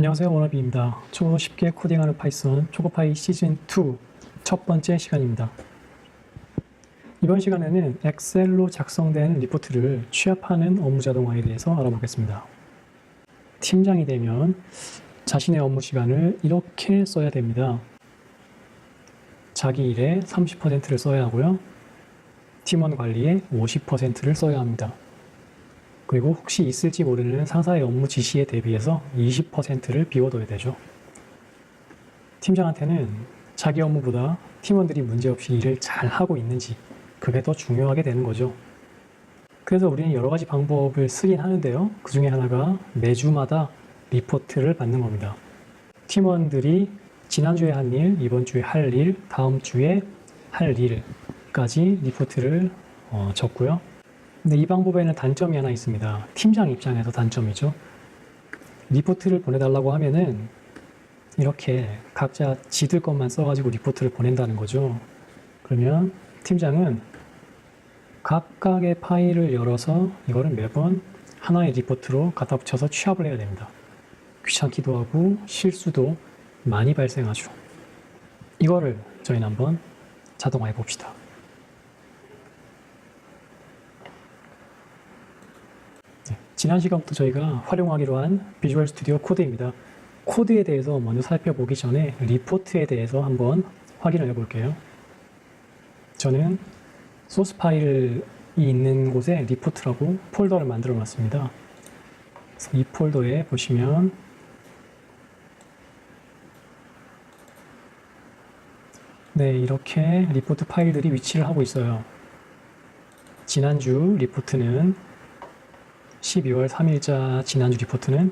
안녕하세요, 워너비입니다. 초보 쉽게 코딩하는 파이썬 초코파이 시즌2 첫 번째 시간입니다. 이번 시간에는 엑셀로 작성된 리포트를 취합하는 업무 자동화에 대해서 알아보겠습니다. 팀장이 되면 자신의 업무 시간을 이렇게 써야 됩니다. 자기 일의 30%를 써야 하고요. 팀원 관리에 50%를 써야 합니다. 그리고 혹시 있을지 모르는 상사의 업무 지시에 대비해서 20%를 비워둬야 되죠. 팀장한테는 자기 업무보다 팀원들이 문제없이 일을 잘 하고 있는지 그게 더 중요하게 되는 거죠. 그래서 우리는 여러 가지 방법을 쓰긴 하는데요. 그 중에 하나가 매주마다 리포트를 받는 겁니다. 팀원들이 지난주에 한 일, 이번 주에 할 일, 다음 주에 할 일까지 리포트를 적고요. 근데 이 방법에는 단점이 하나 있습니다. 팀장 입장에서 단점이죠. 리포트를 보내달라고 하면은 이렇게 각자 지들 것만 써가지고 리포트를 보낸다는 거죠. 그러면 팀장은 각각의 파일을 열어서 이거를 매번 하나의 리포트로 갖다 붙여서 취합을 해야 됩니다. 귀찮기도 하고 실수도 많이 발생하죠. 이거를 저희는 한번 자동화해 봅시다. 지난 시간부터 저희가 활용하기로 한 비주얼 스튜디오 코드입니다. 코드에 대해서 먼저 살펴보기 전에 리포트에 대해서 한번 확인을 해볼게요. 저는 소스 파일이 있는 곳에 리포트라고 폴더를 만들어 놨습니다. 그래서 이 폴더에 보시면 이렇게 리포트 파일들이 위치를 하고 있어요. 지난주 리포트는 12월 3일자 지난주 리포트는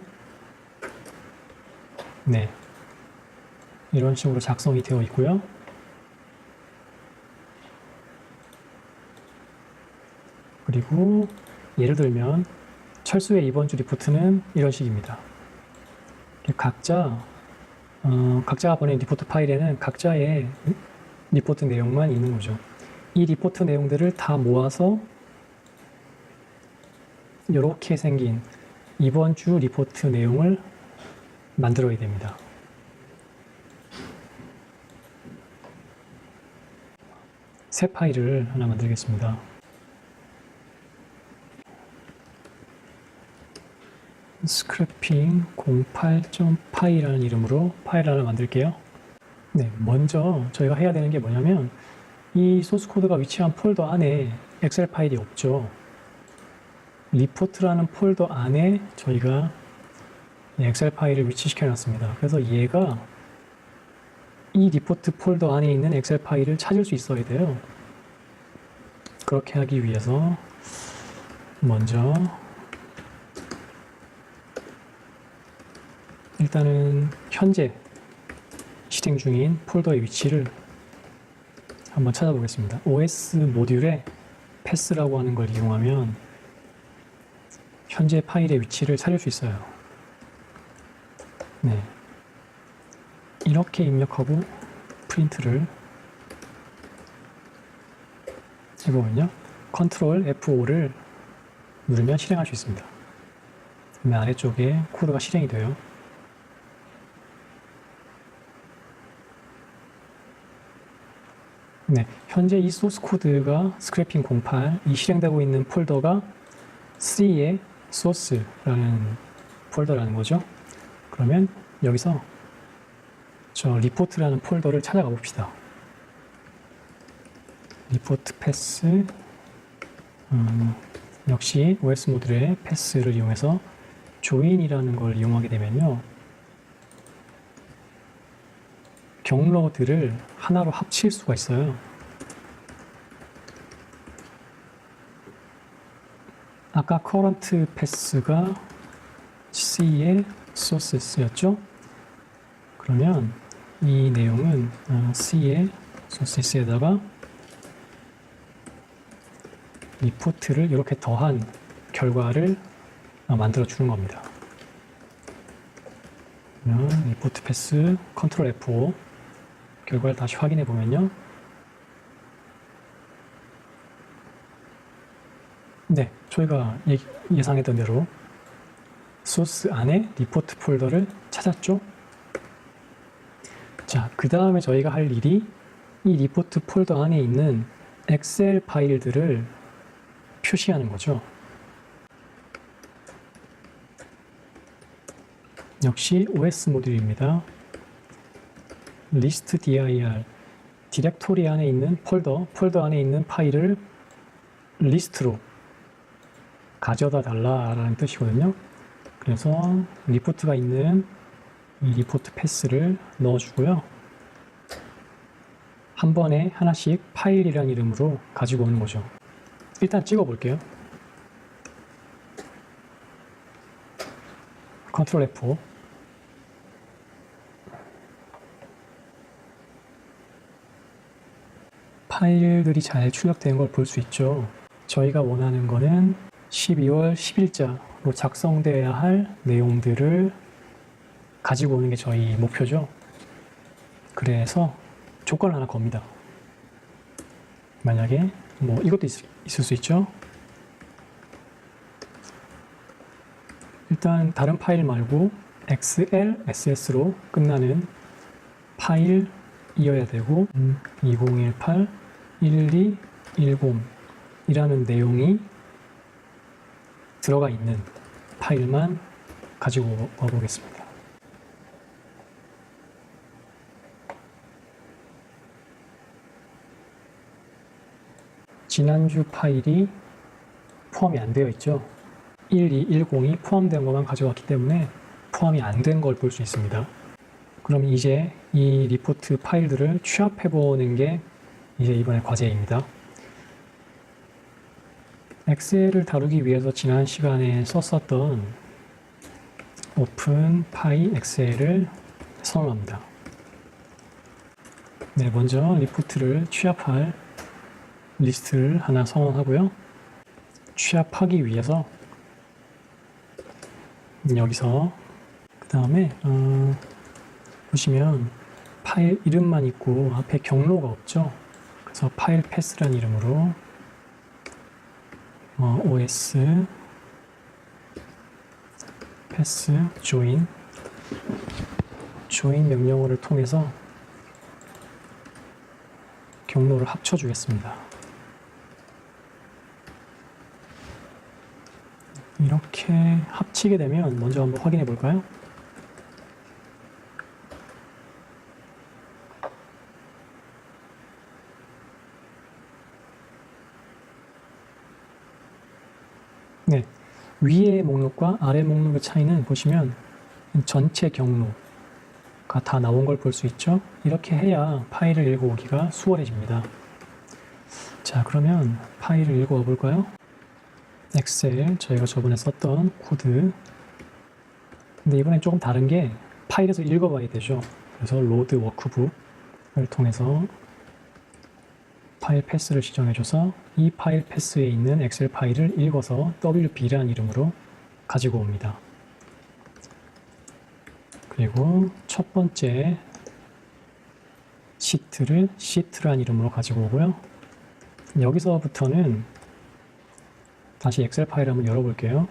이런 식으로 작성이 되어 있고요. 그리고 예를 들면 철수의 이번 주 리포트는 이런 식입니다. 각자가 보낸 리포트 파일에는 각자의 리포트 내용만 있는 거죠. 이 리포트 내용들을 다 모아서 이렇게 생긴 이번 주 리포트 내용을 만들어야 됩니다. 새 파일을 하나 만들겠습니다. 스크래핑 08.py라는 이름으로 파일을 하나 만들게요. 먼저 저희가 해야 되는 게 뭐냐면 이 소스 코드가 위치한 폴더 안에 엑셀 파일이 없죠. 리포트라는 폴더 안에 저희가 엑셀 파일을 위치시켜 놨습니다. 그래서 얘가 이 리포트 폴더 안에 있는 엑셀 파일을 찾을 수 있어야 돼요. 그렇게 하기 위해서 먼저 일단은 현재 실행 중인 폴더의 위치를 한번 찾아보겠습니다. OS 모듈에 패스라고 하는 걸 이용하면 현재 파일의 위치를 찾을 수 있어요. 이렇게 입력하고 프린트를 해보면요. 컨트롤 F5를 누르면 실행할 수 있습니다. 그러면 아래쪽에 코드가 실행이 돼요. 현재 이 소스 코드가 스크래핑 08, 이 실행되고 있는 폴더가 C의 소스라는 폴더라는 거죠. 그러면 여기서 저 리포트라는 폴더를 찾아가 봅시다. 리포트 패스, 역시 OS 모듈의 패스를 이용해서 조인이라는 걸 이용하게 되면요. 경로들을 하나로 합칠 수가 있어요. 아까 current pass가 C의 sources였죠? 그러면 이 내용은 C의 sources에다가 리포트를 이렇게 더한 결과를 만들어 주는 겁니다. 그러면 리포트 패스 컨트롤 F5 결과를 다시 확인해 보면요. 저희가 예상했던 대로 소스 안에 리포트 폴더를 찾았죠. 자, 그 다음에 저희가 할 일이 이 리포트 폴더 안에 있는 엑셀 파일들을 표시하는 거죠. 역시 OS 모듈입니다. list dir, 디렉토리 안에 있는 폴더 안에 있는 파일을 리스트로 가져다 달라라는 뜻이거든요. 그래서 리포트가 있는 이 리포트 패스를 넣어주고요. 한 번에 하나씩 파일이라는 이름으로 가지고 오는 거죠. 일단 찍어 볼게요. 컨트롤 F5. 파일들이 잘 출력된 걸 볼 수 있죠. 저희가 원하는 거는 12월 10일자로 작성되어야 할 내용들을 가지고 오는 게 저희 목표죠. 그래서 조건을 하나 겁니다. 만약에 뭐 이것도 있을 수 있죠. 일단 다른 파일 말고 XLSS로 끝나는 파일이어야 되고 2018-1210 이라는 내용이 들어가 있는 파일만 가지고 와보겠습니다. 지난주 파일이 포함이 안 되어 있죠. 1210이 포함된 것만 가져왔기 때문에 포함이 안 된 걸 볼 수 있습니다. 그럼 이제 이 리포트 파일들을 취합해 보는 게 이제 이번에 과제입니다. 엑셀을 다루기 위해서 지난 시간에 썼었던 오픈 파이 엑셀을 선언합니다. 네, 먼저 리포트를 취합할 리스트를 하나 선언하고요. 취합하기 위해서 여기서 그 다음에 보시면 파일 이름만 있고 앞에 경로가 없죠. 그래서 파일 패스라는 이름으로 OS 패스 join 명령어를 통해서 경로를 합쳐 주겠습니다. 이렇게 합치게 되면 먼저 한번 확인해 볼까요? 네, 위의 목록과 아래 목록의 차이는 보시면 전체 경로가 다 나온 걸 볼 수 있죠. 이렇게 해야 파일을 읽어오기가 수월해집니다. 자, 그러면 파일을 읽어와 볼까요? 엑셀, 저희가 저번에 썼던 코드. 근데 이번엔 조금 다른 게 파일에서 읽어봐야 되죠. 그래서 로드 워크북을 통해서 파일 패스를 지정해줘서 이 파일 패스에 있는 엑셀 파일을 읽어서 WB라는 이름으로 가지고 옵니다. 그리고 첫 번째 시트를 시트라는 이름으로 가지고 오고요. 여기서부터는 다시 엑셀 파일을 한번 열어볼게요.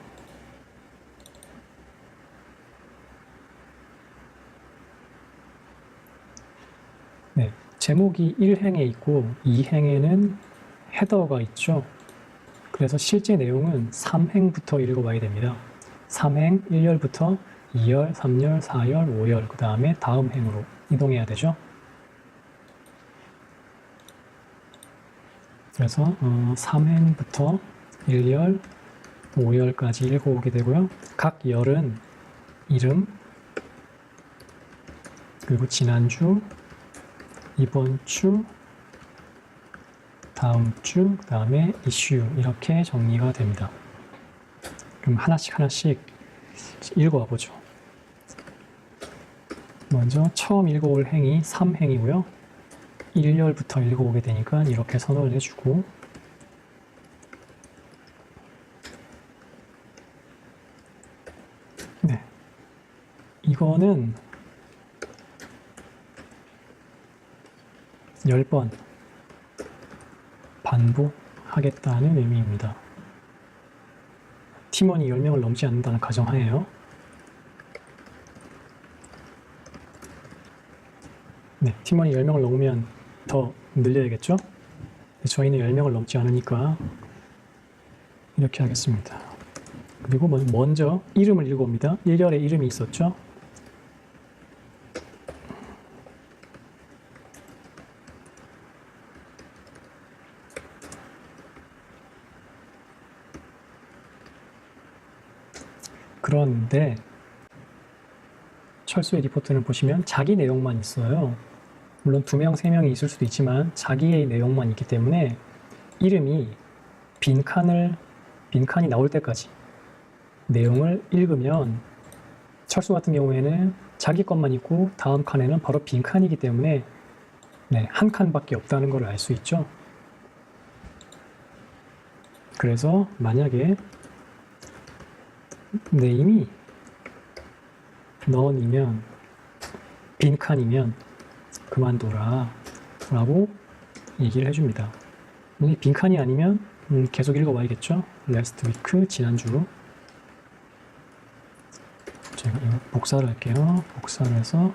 네, 제목이 1행에 있고 2행에는 헤더가 있죠. 그래서 실제 내용은 3행부터 읽어봐야 됩니다. 3행 1열부터 2열, 3열, 4열, 5열 그 다음에 다음 행으로 이동해야 되죠. 그래서 3행부터 1열, 5열까지 읽어오게 되고요. 각 열은 이름, 그리고 지난주, 이번 주, 다음 주, 그 다음에 이슈 이렇게 정리가 됩니다. 그럼 하나씩 읽어와 보죠. 먼저 처음 읽어올 행이 3행이고요. 1열부터 읽어오게 되니까 이렇게 선언을 해주고 네, 이거는 10번 반복하겠다는 의미입니다. 팀원이 10명을 넘지 않는다는 가정하에요. 네, 팀원이 10명을 넘으면 더 늘려야겠죠? 저희는 10명을 넘지 않으니까 이렇게 하겠습니다. 그리고 먼저 이름을 읽어봅니다. 1열에 이름이 있었죠? 그런데 철수의 리포트를 보시면 자기 내용만 있어요. 물론 2명, 3명이 있을 수도 있지만 자기의 내용만 있기 때문에 이름이 빈칸이 나올 때까지 내용을 읽으면 철수 같은 경우에는 자기 것만 있고 다음 칸에는 바로 빈칸이기 때문에 네, 한 칸밖에 없다는 걸 알 수 있죠. 그래서 만약에 네임이 넌이면 빈칸이면 그만둬라 라고 얘기를 해줍니다. 만약에 빈칸이 아니면 계속 읽어봐야겠죠. last week 지난주. 제가 이거 복사를 할게요. 복사를 해서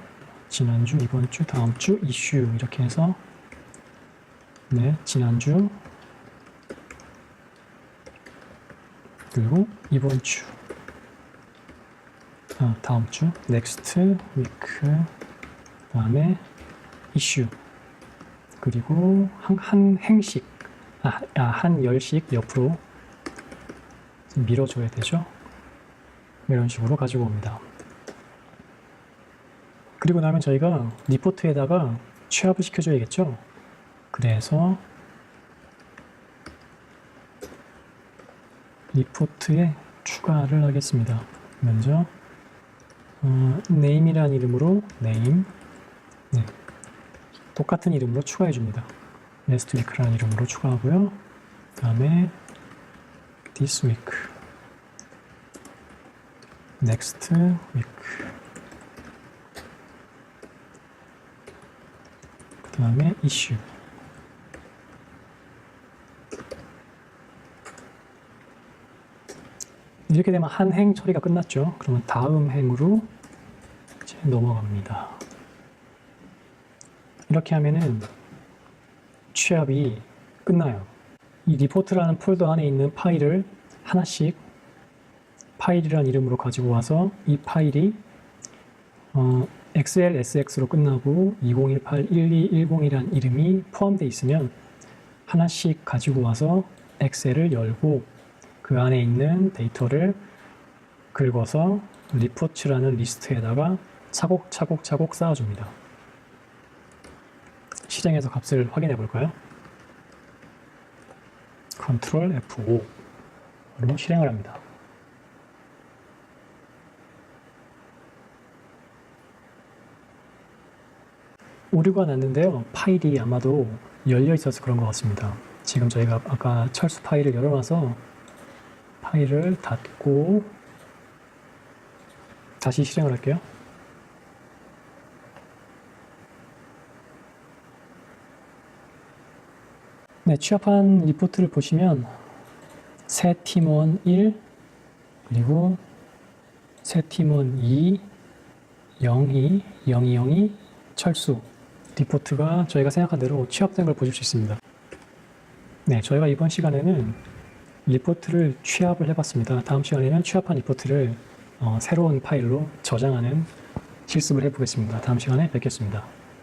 지난주, 이번 주, 다음 주, 이슈 이렇게 해서 네, 지난주 그리고 이번 주 다음 주 next week 다음에 이슈 그리고 한 행씩 한 열씩 옆으로 밀어줘야 되죠. 이런 식으로 가지고 옵니다. 그리고 나면 저희가 리포트에다가 취합을 시켜줘야겠죠. 그래서 리포트에 추가를 하겠습니다. 먼저 name이라는 이름으로 name 네. 똑같은 이름으로 추가해 줍니다. last week라는 이름으로 추가하고요. 그 다음에 this week next week 그 다음에 issue 이렇게 되면 한 행 처리가 끝났죠. 그러면 다음 행으로 이제 넘어갑니다. 이렇게 하면은 취합이 끝나요. 이 리포트라는 폴더 안에 있는 파일을 하나씩 파일이라는 이름으로 가지고 와서 이 파일이 XLSX로 끝나고 2018-1210이라는 이름이 포함되어 있으면 하나씩 가지고 와서 엑셀을 열고 그 안에 있는 데이터를 긁어서 리포트라는 리스트에다가 차곡차곡 쌓아줍니다. 실행해서 값을 확인해 볼까요? Ctrl F5로 실행을 합니다. 오류가 났는데요. 파일이 아마도 열려 있어서 그런 것 같습니다. 지금 저희가 아까 철수 파일을 열어놔서 파일을 닫고 다시 실행을 할게요. 네, 취합한 리포트를 보시면 새 팀원 1 그리고 새 팀원 2 02 0202 철수 리포트가 저희가 생각한 대로 취합된 걸 보실 수 있습니다. 네, 저희가 이번 시간에는 리포트를 취합을 해봤습니다. 다음 시간에는 취합한 리포트를 새로운 파일로 저장하는 실습을 해보겠습니다. 다음 시간에 뵙겠습니다.